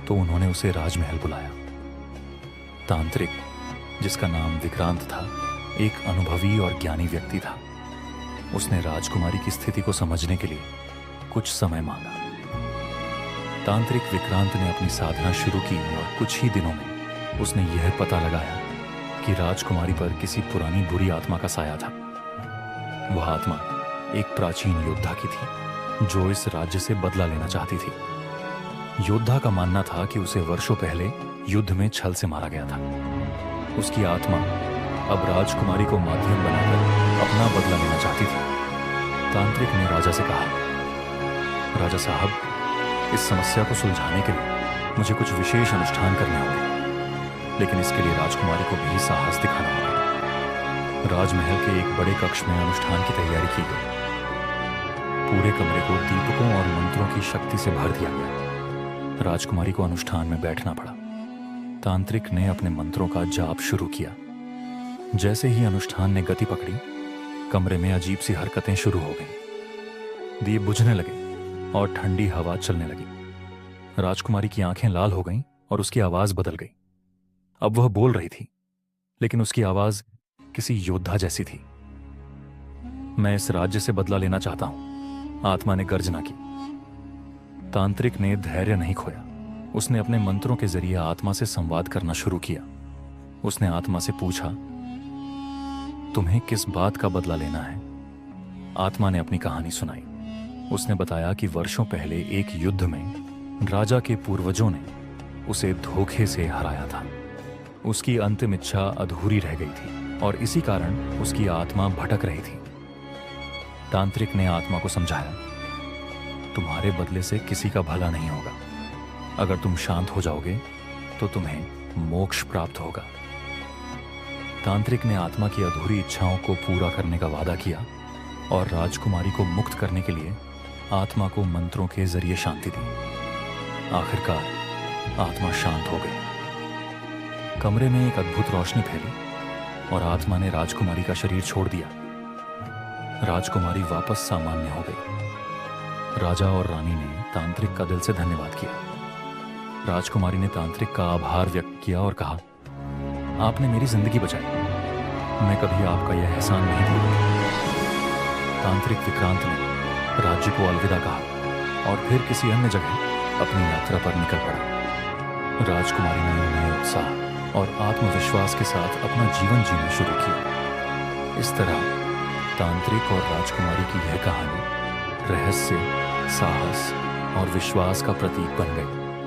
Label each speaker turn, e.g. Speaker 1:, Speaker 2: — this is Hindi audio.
Speaker 1: तो उन्होंने उसे राजमहल बुलाया। तांत्रिक, जिसका नाम विक्रांत था, एक अनुभवी और ज्ञानी व्यक्ति था। उसने राजकुमारी की स्थिति को समझने के लिए कुछ समय मांगा। तांत्रिक विक्रांत ने अपनी साधना शुरू की और कुछ ही दिनों में उसने यह पता लगाया कि राजकुमारी पर किसी पुरानी बुरी आत्मा का साया था। वह आत्मा एक प्राचीन योद्धा की थी जो इस राज्य से बदला लेना चाहती थी। योद्धा का मानना था कि उसे वर्षों पहले युद्ध में छल से मारा गया था। उसकी आत्मा अब राजकुमारी को माध्यम बनाकर अपना बदला लेना चाहती थी। तांत्रिक ने राजा से कहा, राजा साहब, इस समस्या को सुलझाने के लिए मुझे कुछ विशेष अनुष्ठान करने होंगे, लेकिन इसके लिए राजकुमारी को भी साहस दिखाना होगा। राजमहल के एक बड़े कक्ष में अनुष्ठान की तैयारी की गई। पूरे कमरे को दीपकों और मंत्रों की शक्ति से भर दिया गया। राजकुमारी को अनुष्ठान में बैठना पड़ा। तांत्रिक ने अपने मंत्रों का जाप शुरू किया। जैसे ही अनुष्ठान ने गति पकड़ी, कमरे में अजीब सी हरकतें शुरू हो गईं। दीप बुझने लगे और ठंडी हवा चलने लगी। राजकुमारी की आंखें लाल हो गईं और उसकी आवाज बदल गई। अब वह बोल रही थी, लेकिन उसकी आवाज किसी योद्धा जैसी थी। मैं इस राज्य से बदला लेना चाहता हूं, आत्मा ने गर्जना की। तांत्रिक ने धैर्य नहीं खोया। उसने अपने मंत्रों के जरिए आत्मा से संवाद करना शुरू किया। उसने आत्मा से पूछा, तुम्हें किस बात का बदला लेना है? आत्मा ने अपनी कहानी सुनाई। उसने बताया कि वर्षों पहले एक युद्ध में राजा के पूर्वजों ने उसे धोखे से हराया था। उसकी अंतिम इच्छा अधूरी रह गई थी और इसी कारण उसकी आत्मा भटक रही थी। तांत्रिक ने आत्मा को समझाया, तुम्हारे बदले से किसी का भला नहीं होगा। अगर तुम शांत हो जाओगे तो तुम्हें मोक्ष प्राप्त होगा। तांत्रिक ने आत्मा की अधूरी इच्छाओं को पूरा करने का वादा किया और राजकुमारी को मुक्त करने के लिए आत्मा को मंत्रों के जरिए शांति दी। आखिरकार आत्मा शांत हो गई। कमरे में एक अद्भुत रोशनी फैली और आत्मा ने राजकुमारी का शरीर छोड़ दिया। राजकुमारी वापस सामान्य हो गई। राजा और रानी ने तांत्रिक का दिल से धन्यवाद किया। राजकुमारी ने तांत्रिक का आभार व्यक्त किया और कहा, आपने मेरी जिंदगी बचाई। मैं कभी आपका यह एहसान नहीं भूलूंगा। तांत्रिक विक्रांत ने राज्य को अलविदा कहा और फिर किसी अन्य जगह अपनी यात्रा पर निकल पड़ा। राजकुमारी ने नए उत्साह और आत्मविश्वास के साथ अपना जीवन जीना शुरू किया। इस तरह तांत्रिक और राजकुमारी की यह कहानी रहस्य, साहस और विश्वास का प्रतीक बन गई।